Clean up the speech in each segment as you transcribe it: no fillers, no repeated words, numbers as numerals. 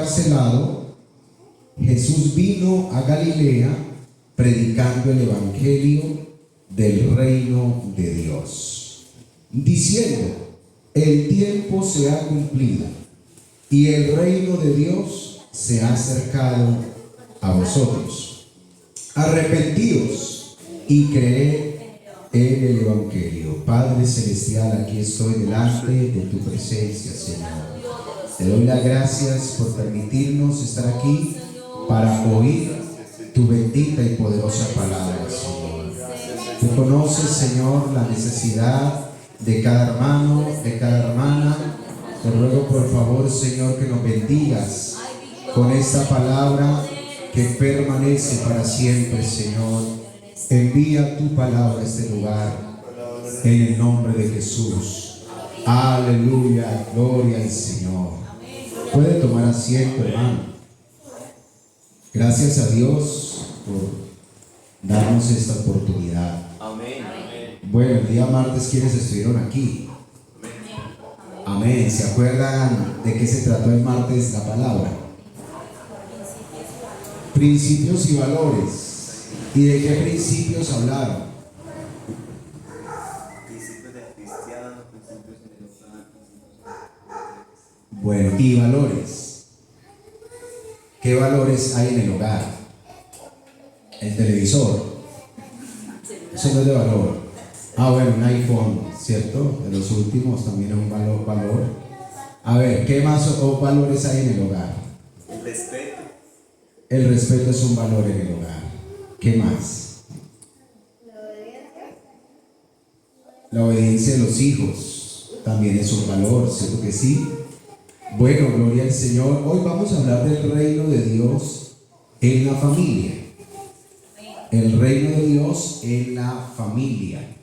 encarcelado, Jesús vino a Galilea predicando el evangelio del reino de Dios, diciendo: el tiempo se ha cumplido y el reino de Dios se ha acercado a vosotros. Arrepentíos y creed en el evangelio. Padre celestial, aquí estoy delante de tu presencia, Señor. Te doy las gracias por permitirnos estar aquí para oír tu bendita y poderosa palabra, Señor. Tú conoces, Señor, la necesidad de cada hermano, de cada hermana. Te ruego por favor, Señor, que nos bendigas con esta palabra que permanece para siempre, Señor. Envía tu palabra a este lugar en el nombre de Jesús. Aleluya, gloria al Señor. Puede tomar asiento, hermano. Gracias a Dios por darnos esta oportunidad. Amén. Bueno, el día martes, ¿quiénes estuvieron aquí? Amén. ¿Se acuerdan de qué se trató el martes la palabra? Principios y valores. ¿Y de qué principios hablaron? Principios del cristiano, principios del hogar. Bueno, y valores. ¿Qué valores hay en el hogar? El televisor. Eso no es de valor. Bueno, un iPhone, ¿cierto? De los últimos también es un valor. A ver, ¿qué más valores hay en el hogar? El respeto. El respeto es un valor en el hogar. ¿Qué más? La obediencia de los hijos también es un valor, ¿cierto que sí? Bueno, gloria al Señor. Hoy vamos a hablar del reino de Dios en la familia. El reino de Dios en la familia.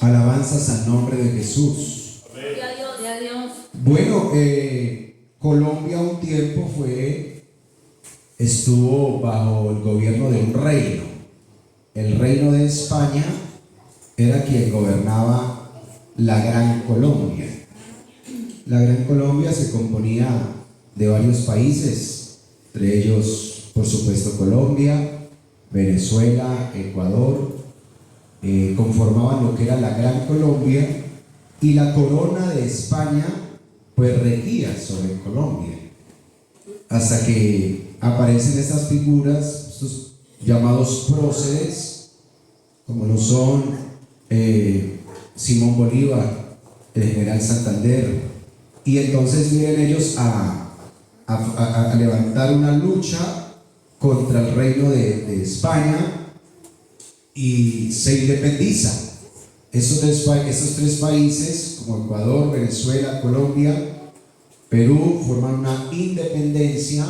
Alabanzas al nombre de Jesús. Bueno, Colombia un tiempo estuvo bajo el gobierno de un reino. El reino de España era quien gobernaba la Gran Colombia. La Gran Colombia se componía de varios países, entre ellos, por supuesto, Colombia, Venezuela, Ecuador, conformaban lo que era la Gran Colombia, y la corona de España pues regía sobre Colombia, hasta que aparecen estas figuras, estos llamados próceres, como lo son Simón Bolívar, el general Santander, y entonces vienen ellos a levantar una lucha contra el reino de España y se independiza. Esos tres países, como Ecuador, Venezuela, Colombia, Perú, forman una independencia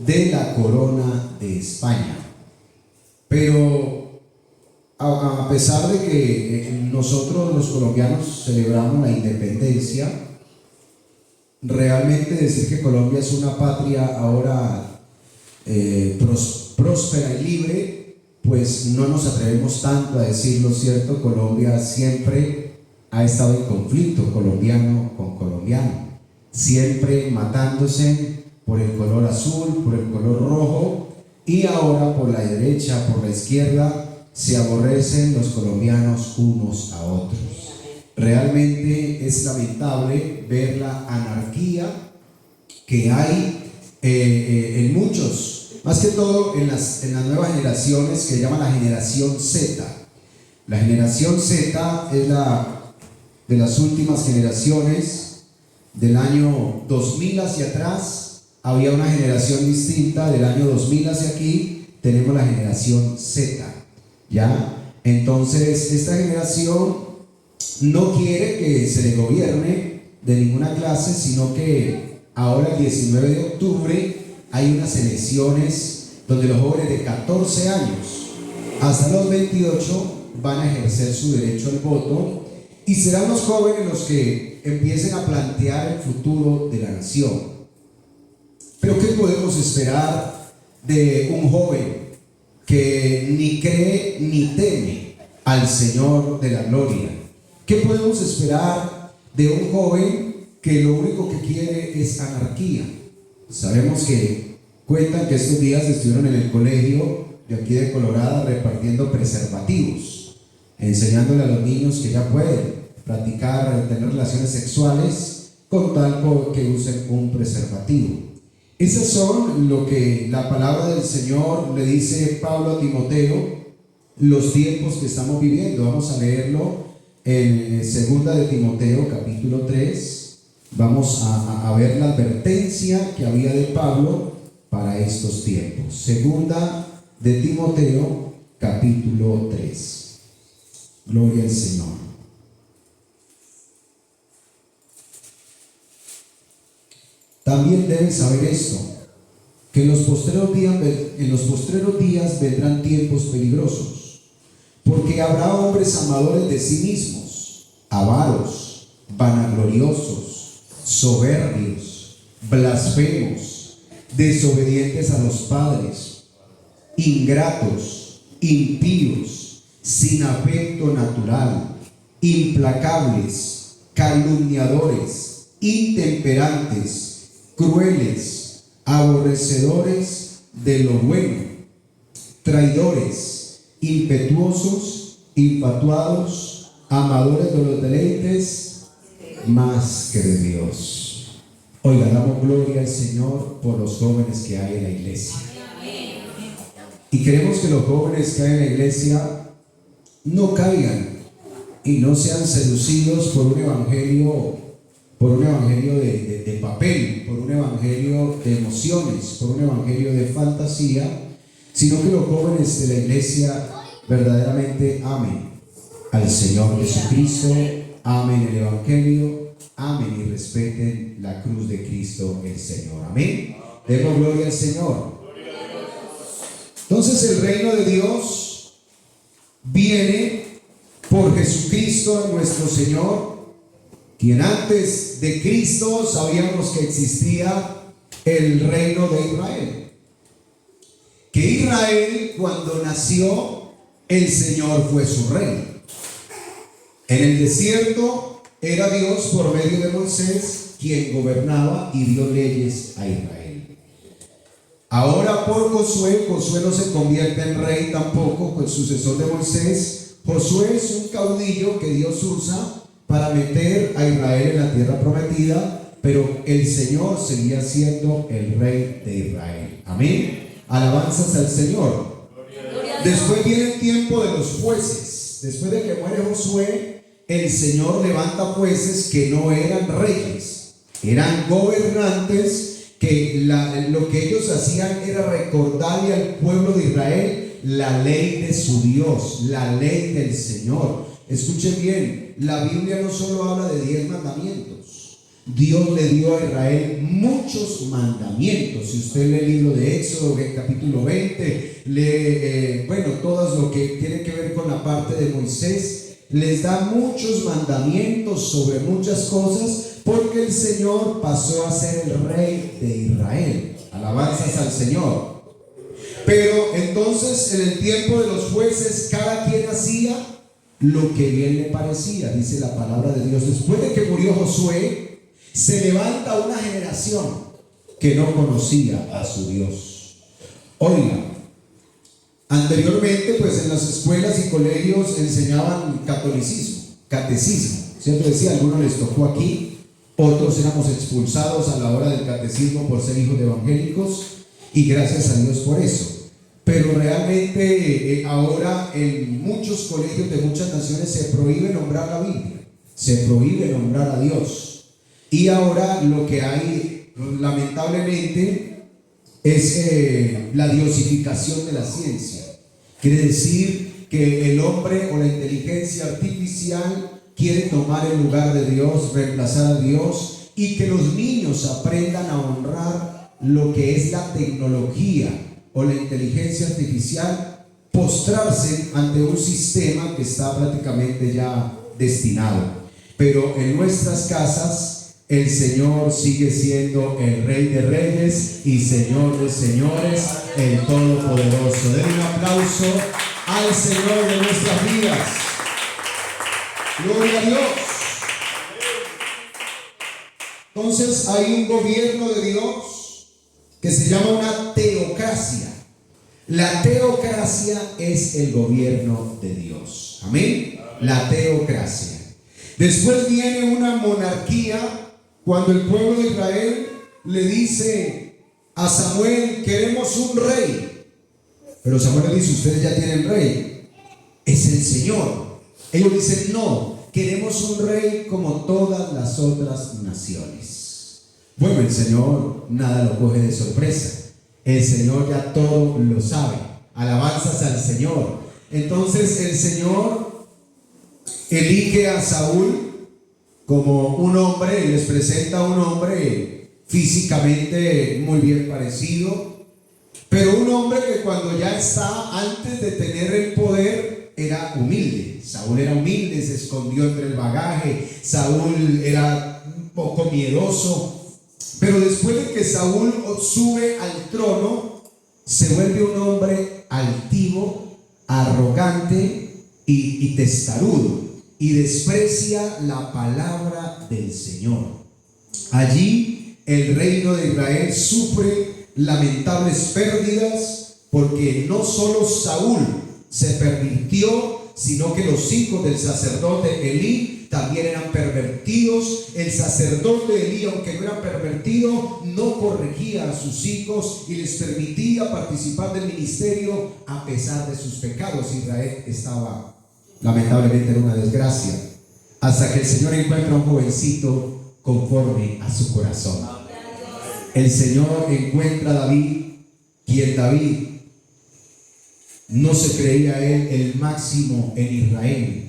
de la corona de España. Pero a pesar de que nosotros los colombianos celebramos la independencia, realmente decir que Colombia es una patria ahora próspera y libre, pues no nos atrevemos tanto a decirlo, ¿cierto? Colombia siempre ha estado en conflicto, colombiano con colombiano, siempre matándose por el color azul, por el color rojo, y ahora por la derecha, por la izquierda, se aborrecen los colombianos unos a otros. Realmente es lamentable ver la anarquía que hay en muchos, más que todo en las nuevas generaciones que llaman la generación Z. La generación Z es de las últimas generaciones del año 2000 hacia atrás. Había una generación distinta. Del año 2000 hacia aquí tenemos la generación Z, ¿ya? Entonces esta generación no quiere que se le gobierne de ninguna clase, sino que ahora el 19 de octubre hay unas elecciones donde los jóvenes de 14 años hasta los 28 van a ejercer su derecho al voto, y serán los jóvenes los que empiecen a plantear el futuro de la nación. Pero ¿qué podemos esperar de un joven que ni cree ni teme al Señor de la gloria? ¿Qué podemos esperar de un joven que lo único que quiere es anarquía? Sabemos que cuentan que estos días estuvieron en el colegio de aquí de Colorado repartiendo preservativos, enseñándole a los niños que ya pueden practicar, tener relaciones sexuales con tal que usen un preservativo. Esas son lo que la palabra del Señor le dice Pablo a Timoteo, los tiempos que estamos viviendo. Vamos a leerlo en 2 de Timoteo capítulo 3. Vamos a ver la advertencia que había de Pablo para estos tiempos. 2 de Timoteo capítulo 3. Gloria al Señor. También debes saber esto, que en los postreros días vendrán tiempos peligrosos, porque habrá hombres amadores de sí mismos, avaros, vanagloriosos, soberbios, blasfemos, desobedientes a los padres, ingratos, impíos, sin afecto natural, implacables, calumniadores, intemperantes, crueles, aborrecedores de lo bueno, traidores, impetuosos, infatuados, amadores de los deleites más que de Dios. Oiga, damos gloria al Señor por los jóvenes que hay en la iglesia. Y queremos que los jóvenes que hay en la iglesia no caigan y no sean seducidos por un evangelio de papel, por un evangelio de emociones, por un evangelio de fantasía, sino que los jóvenes de la iglesia verdaderamente amen al Señor Jesucristo, amen el evangelio, amen y respeten la cruz de Cristo el Señor. Amén. Demos gloria al Señor. Entonces el reino de Dios viene por Jesucristo nuestro Señor, quien antes de Cristo sabíamos que existía el reino de Israel. Que Israel, cuando nació, el Señor fue su rey. En el desierto era Dios por medio de Moisés quien gobernaba y dio leyes a Israel. Ahora por Josué no se convierte en rey tampoco, el sucesor de Moisés. Josué es un caudillo que Dios usa para meter a Israel en la tierra prometida, pero el Señor seguía siendo el rey de Israel. Amén. Alabanzas al Señor. Después viene el tiempo de los jueces. Después de que muere Josué, el Señor levanta jueces que no eran reyes, eran gobernantes, que lo que ellos hacían era recordarle al pueblo de Israel la ley de su Dios, la ley del Señor. Escuchen bien, la Biblia no solo habla de 10 mandamientos. Dios le dio a Israel muchos mandamientos. Si usted lee el libro de Éxodo, capítulo 20, lee, todo lo que tiene que ver con la parte de Moisés, les da muchos mandamientos sobre muchas cosas, porque el Señor pasó a ser el rey de Israel. Alabanzas al Señor. Pero entonces, en el tiempo de los jueces, cada quien hacía lo que bien le parecía, dice la palabra de Dios. Después de que murió Josué, se levanta una generación que no conocía a su Dios. Oiga, anteriormente pues en las escuelas y colegios enseñaban catecismo, ¿cierto? Decía, a algunos les tocó aquí, otros éramos expulsados a la hora del catecismo por ser hijos de evangélicos, y gracias a Dios por eso. Pero realmente ahora en muchos colegios de muchas naciones se prohíbe nombrar la Biblia, se prohíbe nombrar a Dios. Y ahora lo que hay, lamentablemente, es la diosificación de la ciencia. Quiere decir que el hombre o la inteligencia artificial quiere tomar el lugar de Dios, reemplazar a Dios, y que los niños aprendan a honrar lo que es la tecnología o la inteligencia artificial, postrarse ante un sistema que está prácticamente ya destinado. Pero en nuestras casas el Señor sigue siendo el Rey de Reyes y Señor de Señores, el Todopoderoso. Den un aplauso al Señor de nuestras vidas. Gloria a Dios. Entonces hay un gobierno de Dios que se llama una teocracia. La teocracia es el gobierno de Dios. Amén. La teocracia. Después viene una monarquía, cuando el pueblo de Israel le dice a Samuel: queremos un rey. Pero Samuel le dice: ustedes ya tienen rey, es el Señor. Ellos dicen: no, queremos un rey como todas las otras naciones. Bueno, el Señor nada lo coge de sorpresa. El Señor ya todo lo sabe. Alabanzas al Señor. Entonces el Señor elige a Saúl como un hombre, les presenta a un hombre físicamente muy bien parecido, pero un hombre que cuando ya está antes de tener el poder era humilde. Saúl era humilde, se escondió entre el bagaje. Saúl era un poco miedoso. Pero después de que Saúl sube al trono, se vuelve un hombre altivo, arrogante y testarudo, y desprecia la palabra del Señor. Allí el reino de Israel sufre lamentables pérdidas, porque no solo Saúl se pervirtió, sino que los hijos del sacerdote Elí también eran pervertidos. El sacerdote Elí, aunque no era pervertido, no corregía a sus hijos y les permitía participar del ministerio a pesar de sus pecados. Israel estaba lamentablemente en una desgracia, hasta que el Señor encuentra un jovencito conforme a su corazón. El Señor encuentra a David, quien David no se creía él el máximo en Israel.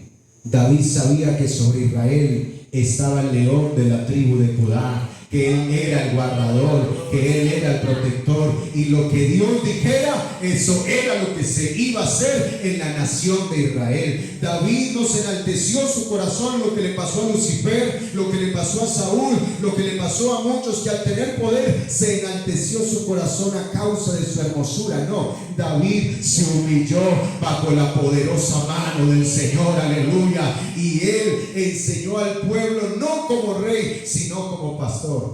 David sabía que sobre Israel estaba el león de la tribu de Judá, que él era el guardador, que él era el protector, y lo que Dios dijera, eso era lo que se iba a hacer en la nación de Israel. David no se enalteció su corazón lo que le pasó a Lucifer, lo que le pasó a Saúl, lo que le pasó a muchos que al tener poder se enalteció su corazón a causa de su hermosura. No, David se humilló bajo la poderosa mano del Señor, aleluya, y él enseñó al pueblo no como rey, sino como pastor.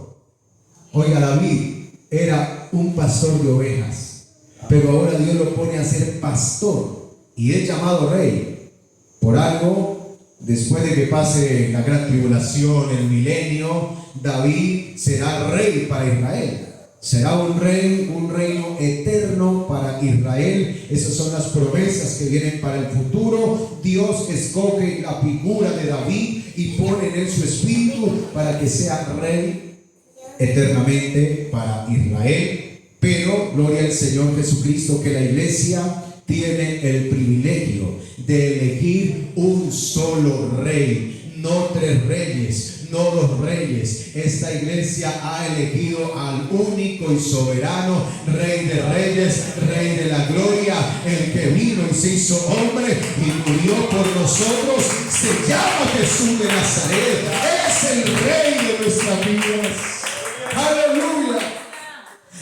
Oiga, David era un pastor de ovejas, pero ahora Dios lo pone a ser pastor y es llamado rey. Por algo, después de que pase la gran tribulación, el milenio, David será rey para Israel. Será un rey, un reino eterno para Israel. Esas son las promesas que vienen para el futuro. Dios escoge la figura de David y pone en él su espíritu para que sea rey eternamente para Israel. Pero gloria al Señor Jesucristo, que la iglesia tiene el privilegio de elegir un solo rey, no tres reyes, no dos reyes. Esta iglesia ha elegido al único y soberano Rey de Reyes, Rey de la Gloria, el que vino y se hizo hombre y murió por nosotros. Se llama Jesús de Nazaret. Es el Rey de nuestras vidas. Aleluya.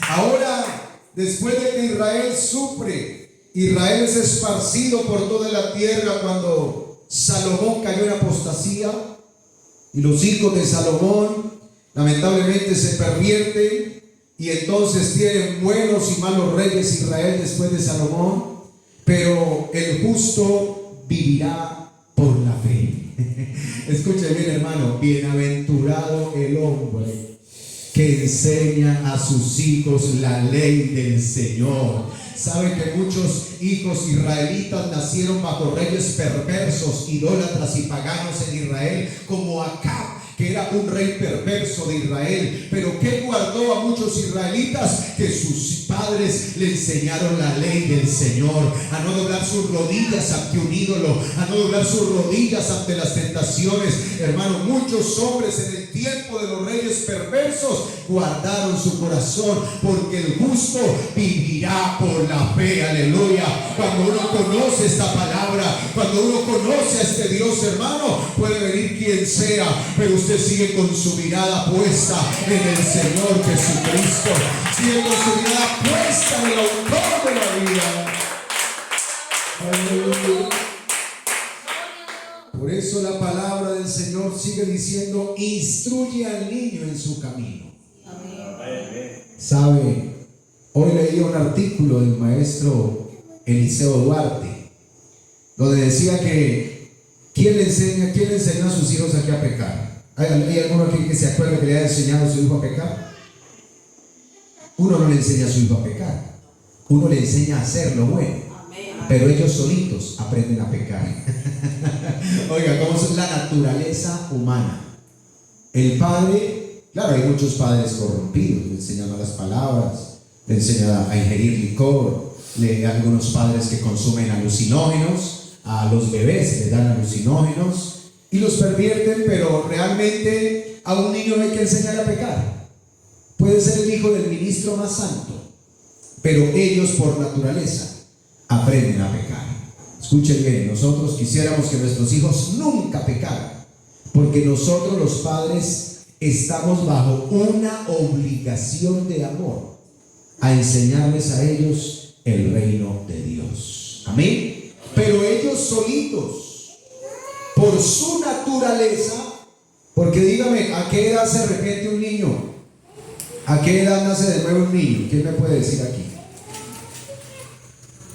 Ahora, después de que Israel sufre, Israel es esparcido por toda la tierra cuando Salomón cayó en apostasía, y los hijos de Salomón lamentablemente se pervierten, y entonces tienen buenos y malos reyes Israel después de Salomón. Pero el justo vivirá por la fe. Escuche bien, hermano: bienaventurado el hombre que enseña a sus hijos la ley del Señor. Sabe que muchos hijos israelitas nacieron bajo reyes perversos, idólatras y paganos en Israel, como Acab, que era un rey perverso de Israel. Pero ¿qué guardó a muchos israelitas? Que sus padres le enseñaron la ley del Señor, a no doblar sus rodillas ante un ídolo, a no doblar sus rodillas ante las tentaciones. Hermano, muchos hombres en el tiempo de los reyes perversos guardaron su corazón, porque el justo vivirá por la fe. Aleluya. Cuando uno conoce esta palabra, cuando uno conoce a este Dios, hermano, puede venir quien sea, pero usted sigue con su mirada puesta en el Señor Jesucristo, sigue con su mirada puesta en el autor de la vida. Aleluya. Por eso la palabra del Señor sigue diciendo: instruye al niño en su camino. Amén. ¿Sabe? Hoy leí un artículo del maestro Eliseo Duarte, donde decía que ¿quién le enseña a sus hijos aquí a pecar? ¿Hay alguno aquí que se acuerda que le haya enseñado a su hijo a pecar? Uno no le enseña a su hijo a pecar, uno le enseña a hacer lo bueno, pero ellos solitos aprenden a pecar. Oiga, ¿cómo es la naturaleza humana? El padre, claro, hay muchos padres corrompidos, le enseñan malas palabras, le enseñan a ingerir licor, hay algunos padres que consumen alucinógenos, a los bebés les dan alucinógenos y los pervierten, pero realmente a un niño no hay que enseñarle a pecar. Puede ser el hijo del ministro más santo, pero ellos por naturaleza aprenden a pecar. Escuchen bien, nosotros quisiéramos que nuestros hijos nunca pecaran, porque nosotros los padres estamos bajo una obligación de amor a enseñarles a ellos el reino de Dios. Amén. Pero ellos solitos, por su naturaleza, porque dígame, ¿a qué edad se arrepiente un niño? ¿A qué edad nace de nuevo un niño? ¿Quién me puede decir aquí?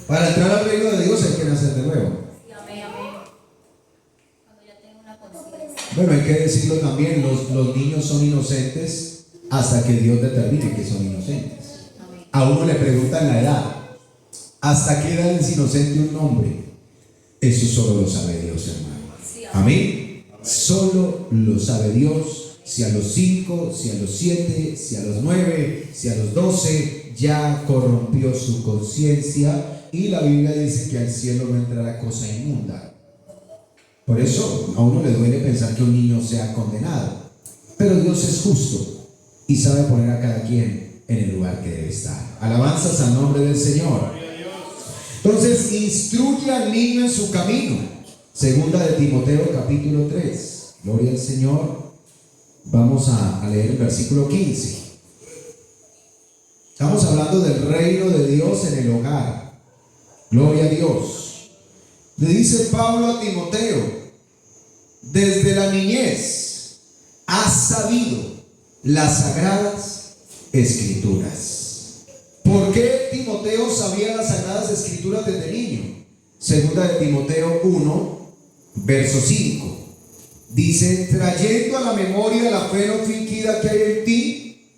Para entrar al reino de Dios hay que nacer de nuevo. Sí, amén, amén. Cuando ya tengo una conciencia. Bueno, hay que decirlo también, los niños son inocentes hasta que Dios determine que son inocentes. A uno le preguntan la edad. ¿Hasta qué edad es inocente un hombre? Eso solo lo sabe Dios, hermano. Sí, Amén. Solo lo sabe Dios. Si a los 5, si a los 7, si a los 9, si a los 12 ya corrompió su conciencia, y la Biblia dice que al cielo no entrará cosa inmunda. Por eso a uno le duele pensar que un niño sea condenado, pero Dios es justo y sabe poner a cada quien en el lugar que debe estar. Alabanzas al nombre del Señor. Entonces, instruye al niño en su camino. Segunda de Timoteo capítulo 3. Gloria al Señor. Vamos a leer el versículo 15. Estamos hablando del reino de Dios en el hogar. Gloria a Dios. Le dice Pablo a Timoteo: desde la niñez has sabido las sagradas escrituras. ¿Por qué Timoteo sabía las sagradas escrituras desde niño? Segunda de Timoteo 1, verso 5. Dice: trayendo a la memoria la fe no fingida que hay en ti,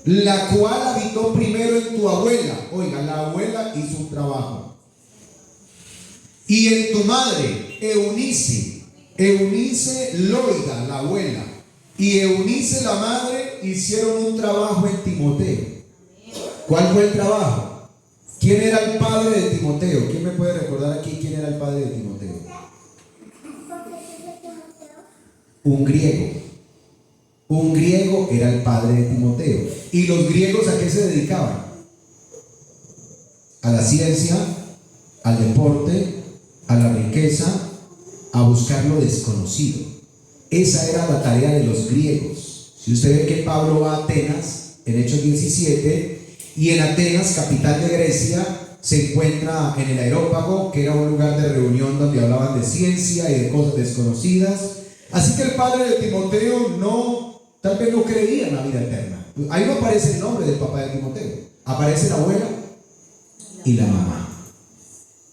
la cual habitó primero en tu abuela. Oiga, la abuela hizo un trabajo. Y en tu madre, Eunice Loida, la abuela, y Eunice la madre hicieron un trabajo en Timoteo. ¿Cuál fue el trabajo? ¿Quién era el padre de Timoteo? ¿Quién me puede recordar aquí quién era el padre de Timoteo? Un griego. Un griego era el padre de Timoteo. ¿Y los griegos a qué se dedicaban? A la ciencia, al deporte, a la riqueza, a buscar lo desconocido. Esa era la tarea de los griegos. Si usted ve que Pablo va a Atenas, en Hechos 17, y en Atenas, capital de Grecia, se encuentra en el Areópago, que era un lugar de reunión donde hablaban de ciencia y de cosas desconocidas. Así que el padre de Timoteo tal vez no creía en la vida eterna. Ahí no aparece el nombre del papá de Timoteo, aparece la abuela y la mamá.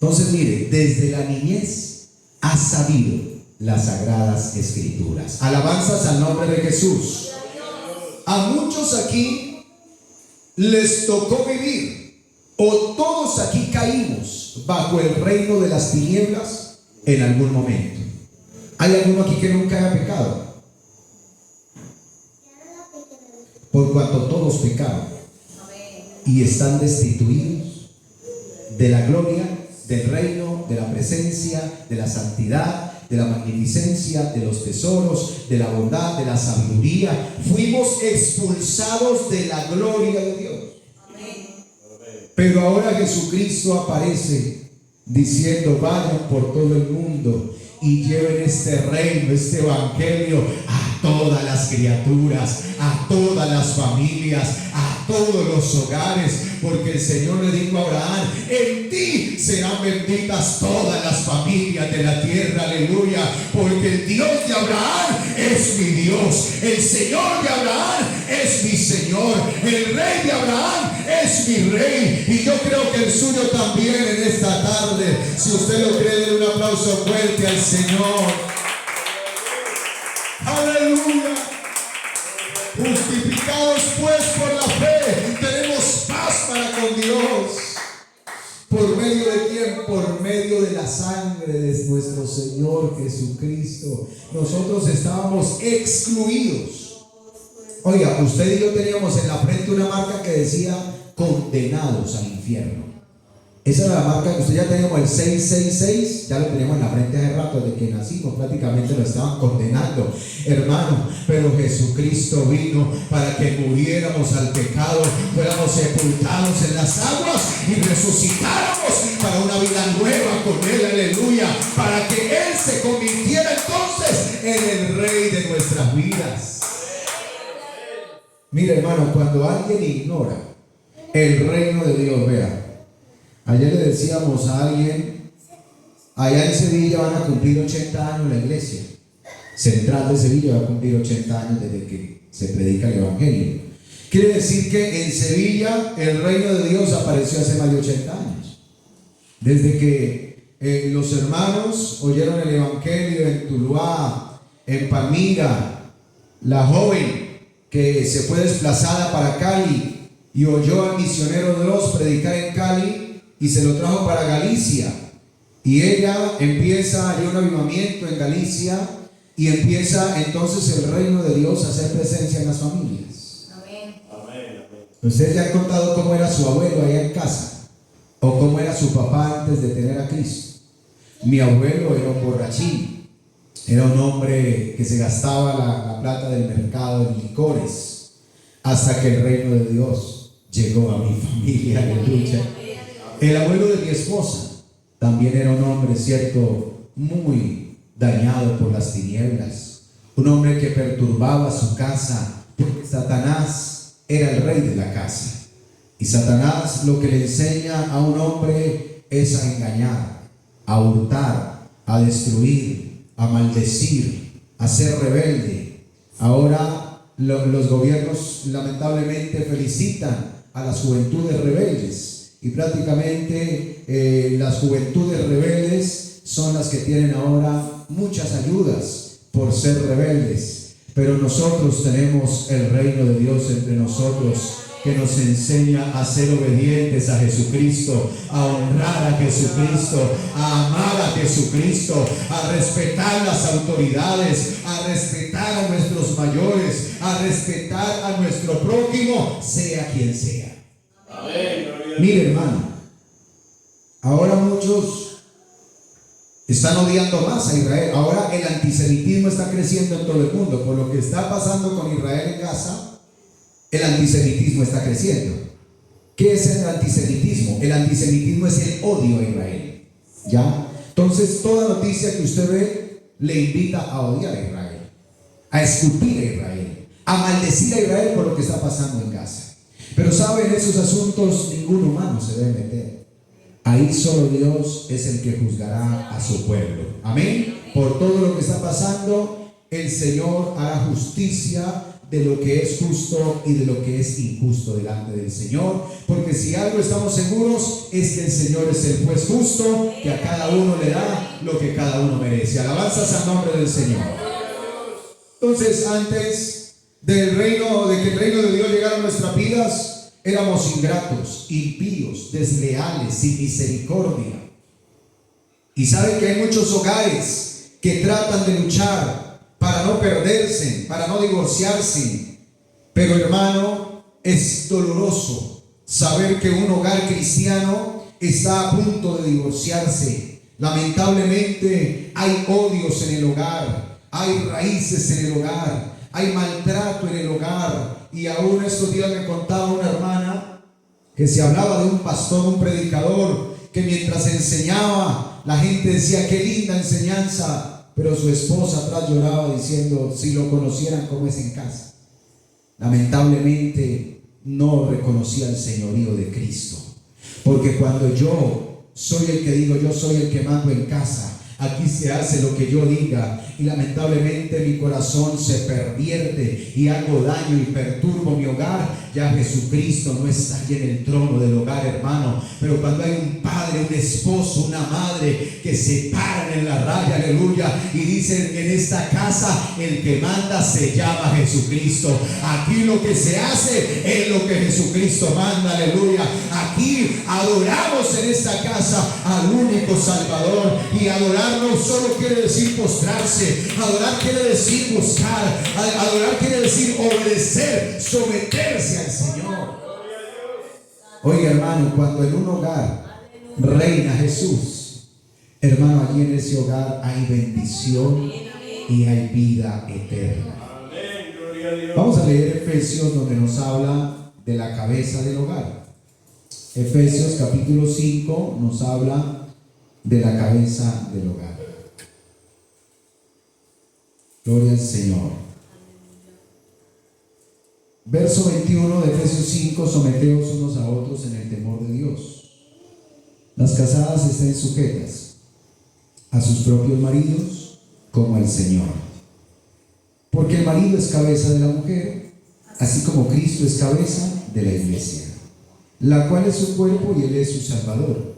Entonces mire, desde la niñez has sabido las sagradas escrituras. Alabanzas al nombre de Jesús. A muchos aquí les tocó vivir, o todos aquí caímos bajo el reino de las tinieblas en algún momento. ¿Hay alguno aquí que nunca haya pecado? Por cuanto todos pecaron y están destituidos de la gloria, del reino, de la presencia, de la santidad, de la magnificencia, de los tesoros, de la bondad, de la sabiduría. Fuimos expulsados de la gloria de Dios. Pero ahora Jesucristo aparece diciendo: vayan por todo el mundo y lleven este reino, este evangelio a todas las criaturas, a todas las familias, a todos los hogares, porque el Señor le dijo a Abraham: en ti serán benditas todas las familias de la tierra. Aleluya, porque el Dios de Abraham es mi Dios, el Señor de Abraham es mi Señor. El rey de Abraham es mi rey. Y yo creo que el suyo también en esta tarde. Si usted lo cree, denle un aplauso fuerte al Señor. Aleluya. Justificados pues por la fe, tenemos paz para con Dios. ¿Por medio de quién? Por medio de la sangre de nuestro Señor Jesucristo. Nosotros estábamos excluidos. Oiga, usted y yo teníamos en la frente una marca que decía condenados al infierno. Esa era la marca que usted ya teníamos, el 666, ya lo teníamos en la frente hace rato, desde que nacimos, prácticamente lo estaban condenando, hermano. Pero Jesucristo vino para que muriéramos al pecado, fuéramos sepultados en las aguas y resucitáramos para una vida nueva con Él, aleluya, para que Él se convirtiera entonces en el Rey de nuestras vidas. Mire, hermano, cuando alguien ignora el reino de Dios, vea. Ayer le decíamos a alguien, allá en Sevilla van a cumplir 80 años la iglesia central de Sevilla, va a cumplir 80 años desde que se predica el evangelio. Quiere decir que en Sevilla el reino de Dios apareció hace más de 80 años. Desde que los hermanos oyeron el evangelio en Tuluá, en Palmira, la joven que se fue desplazada para Cali y oyó al misionero Dios predicar en Cali, y se lo trajo para Galicia, y ella empieza a un avivamiento en Galicia, y empieza entonces el reino de Dios a hacer presencia en las familias. Amén. Ustedes ya han contado cómo era su abuelo allá en casa, o cómo era su papá antes de tener a Cristo. Mi abuelo era un borrachín, era un hombre que se gastaba la plata del mercado en licores, hasta que el reino de Dios llegó a mi familia, aleluya. El abuelo de mi esposa también era un hombre, cierto, muy dañado por las tinieblas, un hombre que perturbaba su casa, porque Satanás era el rey de la casa, y Satanás lo que le enseña a un hombre es a engañar, a hurtar, a destruir, a maldecir, a ser rebelde. Ahora los gobiernos lamentablemente felicitan a las juventudes rebeldes. Y prácticamente las juventudes rebeldes son las que tienen ahora muchas ayudas por ser rebeldes. Pero nosotros tenemos el reino de Dios entre nosotros, que nos enseña a ser obedientes a Jesucristo, a honrar a Jesucristo, a amar a Jesucristo, a respetar las autoridades, a respetar a nuestros mayores, a respetar a nuestro prójimo, sea quien sea. Amén. Mire, hermano, ahora muchos están odiando más a Israel. Ahora el antisemitismo está creciendo en todo el mundo. Por lo que está pasando con Israel en Gaza, el antisemitismo está creciendo. ¿Qué es el antisemitismo? El antisemitismo es el odio a Israel, ¿ya? Entonces toda noticia que usted ve le invita a odiar a Israel, a escupir a Israel, a maldecir a Israel por lo que está pasando en Gaza. Pero sabe, en esos asuntos ningún humano se debe meter. Ahí solo Dios es el que juzgará a su pueblo. Amén. Por todo lo que está pasando, el Señor hará justicia de lo que es justo y de lo que es injusto delante del Señor. Porque si algo estamos seguros es que el Señor es el juez justo, que a cada uno le da lo que cada uno merece. Alabanzas al nombre del Señor. Entonces, antes de que el reino de Dios llegara a nuestras vidas, éramos ingratos, impíos, desleales, sin misericordia. Y saben que hay muchos hogares que tratan de luchar para no perderse, para no divorciarse. Pero hermano, es doloroso saber que un hogar cristiano está a punto de divorciarse. Lamentablemente hay odios en el hogar, hay raíces en el hogar, hay maltrato en el hogar. Y aún estos días me contaba una hermana que se hablaba de un pastor, un predicador, que mientras enseñaba la gente decía: qué linda enseñanza, pero su esposa atrás lloraba diciendo: si lo conocieran cómo es en casa. Lamentablemente no reconocía el señorío de Cristo, porque cuando yo soy el que digo, yo soy el que mando en casa, aquí se hace lo que yo diga, y lamentablemente mi corazón se pervierte y hago daño y perturbo mi hogar, ya Jesucristo no está allí en el trono del hogar, hermano. Pero cuando hay un padre, un esposo, una madre que se paran en la raya, aleluya, y dicen: en esta casa el que manda se llama Jesucristo. Aquí lo que se hace es lo que Jesucristo manda, aleluya. Aquí adoramos en esta casa al único Salvador, y adorar no solo quiere decir postrarse, adorar quiere decir buscar, adorar quiere decir obedecer, someterse al Señor. Oiga, hermano, cuando en un hogar reina Jesús, hermano, allí en ese hogar hay bendición y hay vida eterna. Vamos a leer Efesios, donde nos habla de la cabeza del hogar. Efesios capítulo 5 nos habla de la cabeza del hogar. Gloria al Señor. Verso 21 de Efesios 5: someteos unos a otros en el temor de Dios. Las casadas estén sujetas a sus propios maridos como al Señor. Porque el marido es cabeza de la mujer, así como Cristo es cabeza de la iglesia, la cual es su cuerpo y Él es su Salvador.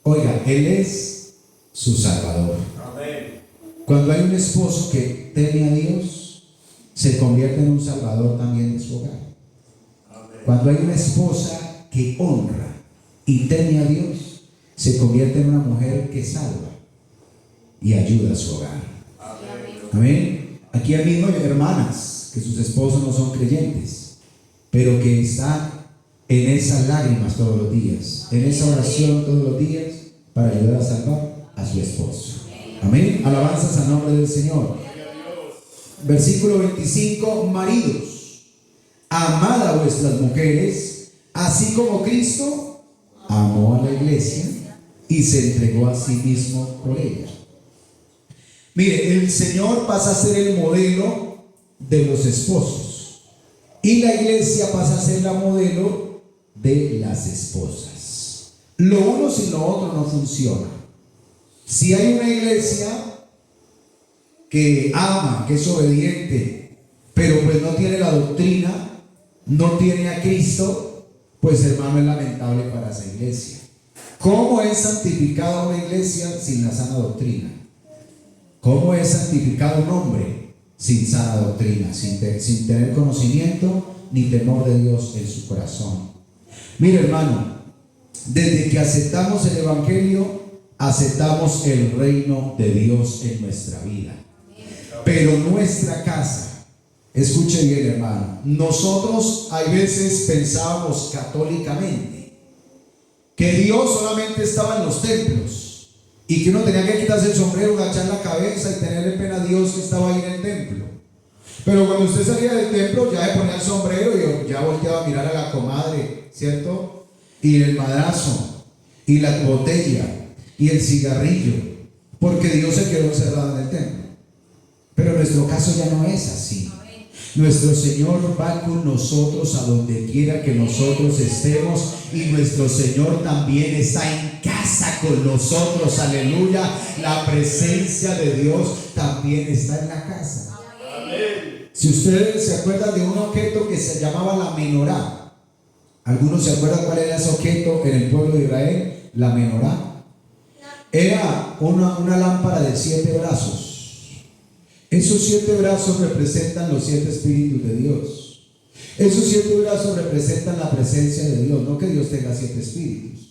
Oiga, Él es su Salvador. Cuando hay un esposo que teme a Dios, se convierte en un Salvador también de su hogar. Cuando hay una esposa que honra y teme a Dios, se convierte en una mujer que salva y ayuda a su hogar. Amén. Aquí hay mismo hermanas que sus esposos no son creyentes, pero que están en esas lágrimas todos los días, en esa oración todos los días, para ayudar a salvar a su esposo. Amén. Alabanzas al nombre del Señor. Versículo 25: maridos, amad a vuestras mujeres, así como Cristo amó a la iglesia y se entregó a sí mismo por ella. Mire, el Señor pasa a ser el modelo de los esposos, y la iglesia pasa a ser la modelo de las esposas. Lo uno sin lo otro no funciona. Si hay una iglesia que ama, que es obediente, pero pues no tiene la doctrina, no tiene a Cristo, pues hermano, es lamentable para esa iglesia. ¿Cómo es santificada una iglesia sin la sana doctrina? ¿Cómo es santificado un hombre sin sana doctrina, sin tener conocimiento ni temor de Dios en su corazón? Mire, hermano, desde que aceptamos el Evangelio, aceptamos el reino de Dios en nuestra vida. Pero nuestra casa, escuche bien, hermano, nosotros a veces pensábamos católicamente que Dios solamente estaba en los templos, y que uno tenía que quitarse el sombrero, agachar la cabeza y tenerle pena a Dios que estaba ahí en el templo. Pero cuando usted salía del templo, ya se ponía el sombrero y ya volteaba a mirar a la comadre, ¿cierto? Y el madrazo, y la botella, y el cigarrillo, porque Dios se quedó encerrado en el templo. Pero nuestro caso ya no es así. Nuestro Señor va con nosotros a donde quiera que nosotros estemos, y nuestro Señor también está en casa con nosotros, aleluya. La presencia de Dios también está en la casa. Si ustedes se acuerdan de un objeto que se llamaba la menorá, ¿algunos se acuerdan cuál era ese objeto en el pueblo de Israel? La menorá era una lámpara de 7 brazos. Esos 7 brazos representan los 7 espíritus de Dios. Esos 7 brazos representan la presencia de Dios. No que Dios tenga 7 espíritus,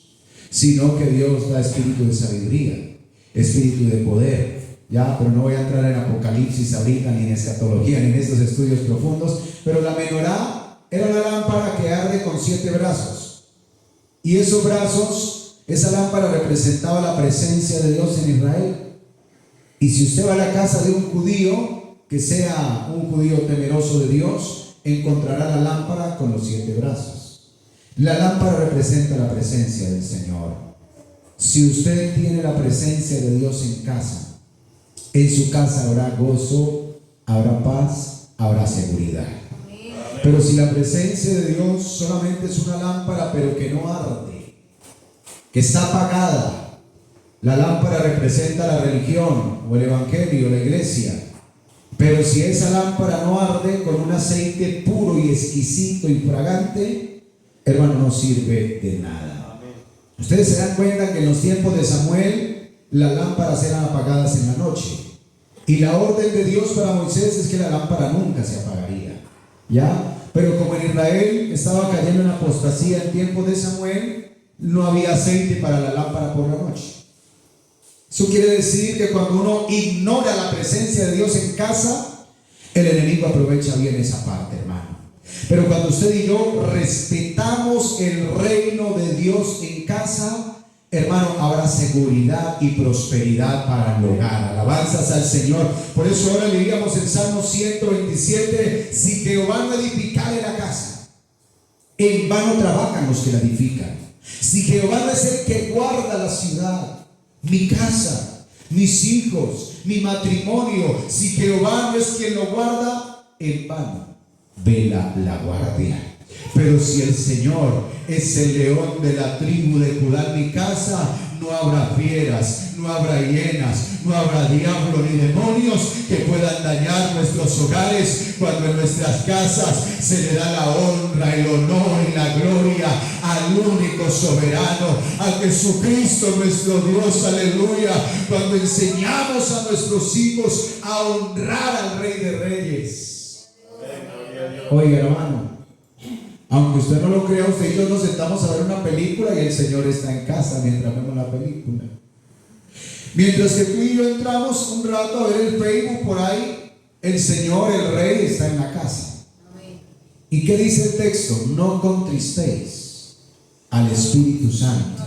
sino que Dios da espíritu de sabiduría, espíritu de poder. Ya, pero no voy a entrar en Apocalipsis ahorita, ni en escatología, ni en estos estudios profundos. Pero la menorá era una lámpara que arde con 7 brazos. Y esos brazos, esa lámpara representaba la presencia de Dios en Israel. Y si usted va a la casa de un judío, que sea un judío temeroso de Dios, encontrará la lámpara con los 7 brazos. La lámpara representa la presencia del Señor. Si usted tiene la presencia de Dios en su casa habrá gozo, habrá paz, habrá seguridad. Pero si la presencia de Dios solamente es una lámpara, pero que no arde, que está apagada, La lámpara representa la religión o el evangelio, la iglesia. Pero si esa lámpara no arde con un aceite puro y exquisito y fragante, hermano, no sirve de nada. Ustedes se dan cuenta que en los tiempos de Samuel las lámparas eran apagadas en la noche. Y la orden de Dios para Moisés es que la lámpara nunca se apagaría. ¿Ya? Pero como en Israel estaba cayendo en apostasía en tiempos de Samuel, no había aceite para la lámpara por la noche. Eso quiere decir que cuando uno ignora la presencia de Dios en casa, el enemigo aprovecha bien esa parte, hermano. Pero cuando usted y yo respetamos el reino de Dios en casa, hermano, habrá seguridad y prosperidad para el hogar. Alabanzas al Señor. Por eso ahora leíamos en Salmo 127: si Jehová no edificare la casa, en vano trabajan los que la edifican. Si Jehová no es el que guarda la ciudad, mi casa, mis hijos, mi matrimonio, si Jehová no es quien lo guarda, en vano vela la guardia. Pero si el Señor es el león de la tribu de Judá en mi casa, no habrá fieras, no habrá hienas, no habrá diablo ni demonios que puedan dañar nuestros hogares, cuando en nuestras casas se le da la honra, el honor y la gloria al único soberano, a Jesucristo nuestro Dios. Aleluya. Cuando enseñamos a nuestros hijos a honrar al Rey de Reyes. Oiga, hermano, aunque usted no lo crea, usted y yo nos sentamos a ver una película y el Señor está en casa mientras vemos la película. Mientras que tú y yo entramos un rato a ver el Facebook por ahí, el Señor, el Rey, está en la casa. ¿Y qué dice el texto? No contristéis al Espíritu Santo,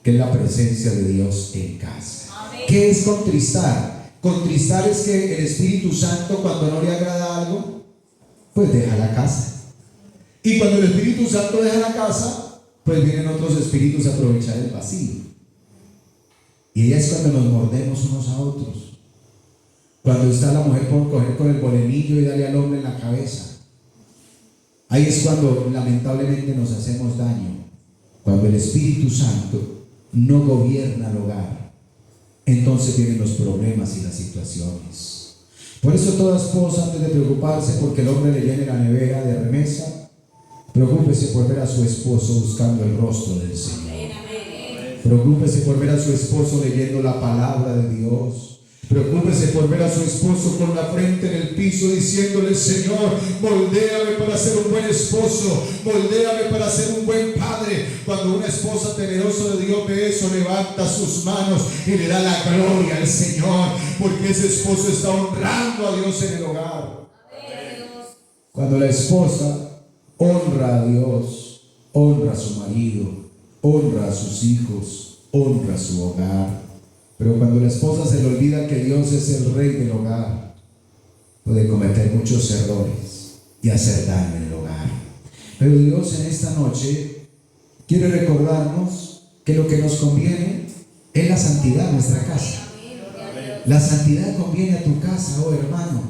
que es la presencia de Dios en casa. ¿Qué es contristar? Contristar es que el Espíritu Santo, cuando no le agrada algo, pues deja la casa. Y cuando el Espíritu Santo deja la casa, pues vienen otros espíritus a aprovechar el vacío. Y es cuando nos mordemos unos a otros. Cuando está la mujer por coger con el bolenillo y darle al hombre en la cabeza. Ahí es cuando lamentablemente nos hacemos daño. Cuando el Espíritu Santo no gobierna el hogar, entonces vienen los problemas y las situaciones. Por eso toda esposa, antes de preocuparse porque el hombre le llene la nevera de remesa, preocúpese por ver a su esposo buscando el rostro del Señor. Preocúpese por ver a su esposo leyendo la palabra de Dios. Preocúpese por ver a su esposo con la frente en el piso diciéndole: Señor, moldéame para ser un buen esposo, moldéame para ser un buen padre. Cuando una esposa temerosa de Dios ve eso, levanta sus manos y le da la gloria al Señor, porque ese esposo está honrando a Dios en el hogar. Cuando la esposa honra a Dios, honra a su marido, honra a sus hijos, honra a su hogar. Pero cuando la esposa se le olvida que Dios es el Rey del hogar, puede cometer muchos errores y hacer daño en el hogar. Pero Dios en esta noche quiere recordarnos que lo que nos conviene es la santidad en nuestra casa. La santidad conviene a tu casa, oh hermano.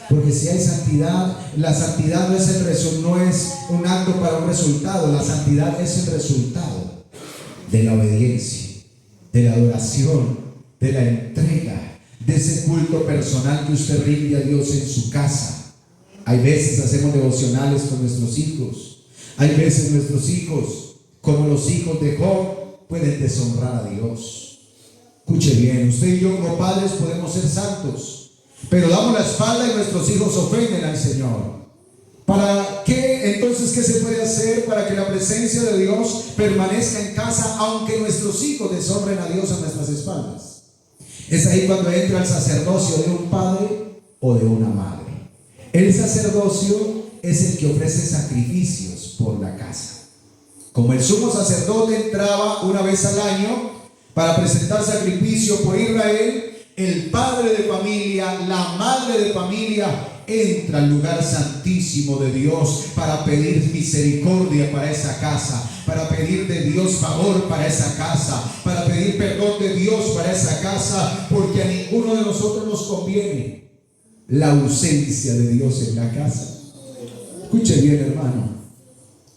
Porque si hay santidad, la santidad no es un acto para un resultado. La santidad es el resultado de la obediencia, de la adoración, de la entrega, de ese culto personal que usted rinde a Dios en su casa. Hay veces hacemos devocionales con nuestros hijos. Hay veces nuestros hijos, como los hijos de Job, pueden deshonrar a Dios. Escuche bien, usted y yo como padres podemos ser santos, pero damos la espalda y nuestros hijos ofenden al Señor. ¿Para qué? Entonces, ¿qué se puede hacer para que la presencia de Dios permanezca en casa, aunque nuestros hijos deshonren a Dios a nuestras espaldas? Es ahí cuando entra el sacerdocio de un padre o de una madre. El sacerdocio es el que ofrece sacrificios por la casa. Como el sumo sacerdote entraba una vez al año para presentar sacrificio por Israel, el padre de familia, la madre de familia, entra al lugar santísimo de Dios para pedir misericordia para esa casa, para pedir de Dios favor para esa casa, para pedir perdón de Dios para esa casa, porque a ninguno de nosotros nos conviene la ausencia de Dios en la casa. Escuche bien, hermano.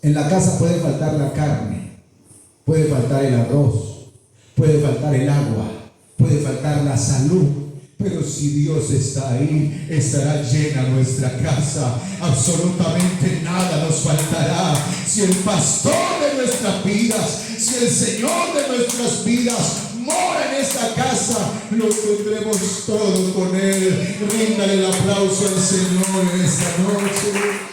En la casa puede faltar la carne, puede faltar el arroz, puede faltar el agua, puede faltar la salud, pero si Dios está ahí, estará llena nuestra casa. Absolutamente nada nos faltará. Si el pastor de nuestras vidas, si el Señor de nuestras vidas mora en esta casa, lo tendremos todo con Él. Ríndale el aplauso al Señor en esta noche.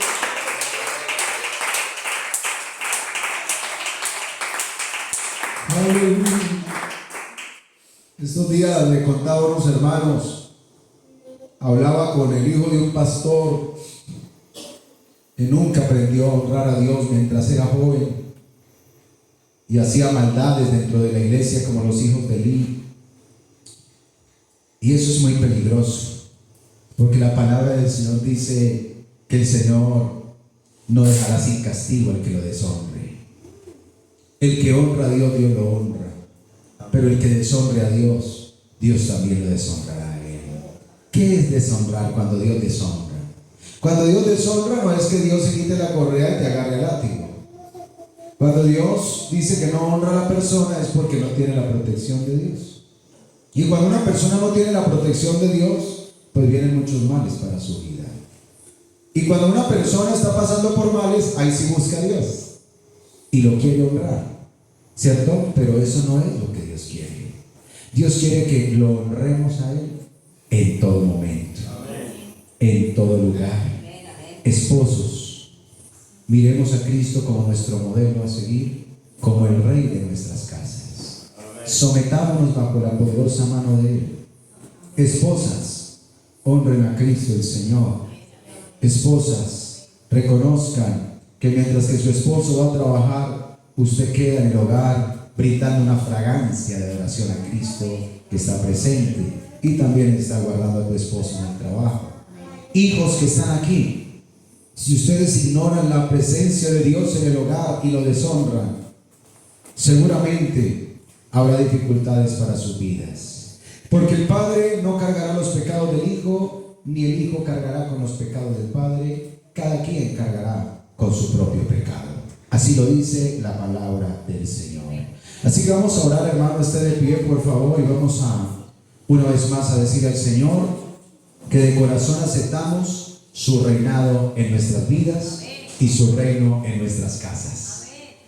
Aleluya. Estos días le contaba a unos hermanos, hablaba con el hijo de un pastor que nunca aprendió a honrar a Dios mientras era joven y hacía maldades dentro de la iglesia como los hijos de Elí. Y eso es muy peligroso, porque la palabra del Señor dice que el Señor no dejará sin castigo al que lo deshonre. El que honra a Dios, Dios lo honra. Pero el que deshonre a Dios, Dios también lo deshonrará a él. ¿Qué es deshonrar cuando Dios deshonra? Cuando Dios deshonra no es que Dios se quite la correa y te agarre el látigo. Cuando Dios dice que no honra a la persona es porque no tiene la protección de Dios. Y cuando una persona no tiene la protección de Dios, pues vienen muchos males para su vida. Y cuando una persona está pasando por males, ahí sí busca a Dios y lo quiere honrar, ¿cierto? Pero eso no es lo que Dios quiere. Dios quiere que lo honremos a Él en todo momento, en todo lugar. Esposos, miremos a Cristo como nuestro modelo a seguir, como el Rey de nuestras casas. Sometámonos bajo la poderosa mano de Él. Esposas, honren a Cristo el Señor. Esposas, reconozcan que mientras que su esposo va a trabajar, usted queda en el hogar brindando una fragancia de adoración a Cristo que está presente y también está guardando a tu esposo en el trabajo. Hijos que están aquí, si ustedes ignoran la presencia de Dios en el hogar y lo deshonran, seguramente habrá dificultades para sus vidas, porque el padre no cargará los pecados del hijo, ni el hijo cargará con los pecados del padre. Cada quien cargará con su propio pecado. Así lo dice la palabra del Señor. Así que vamos a orar, hermano, esté de pie por favor, y vamos a una vez más a decir al Señor que de corazón aceptamos su reinado en nuestras vidas y su reino en nuestras casas.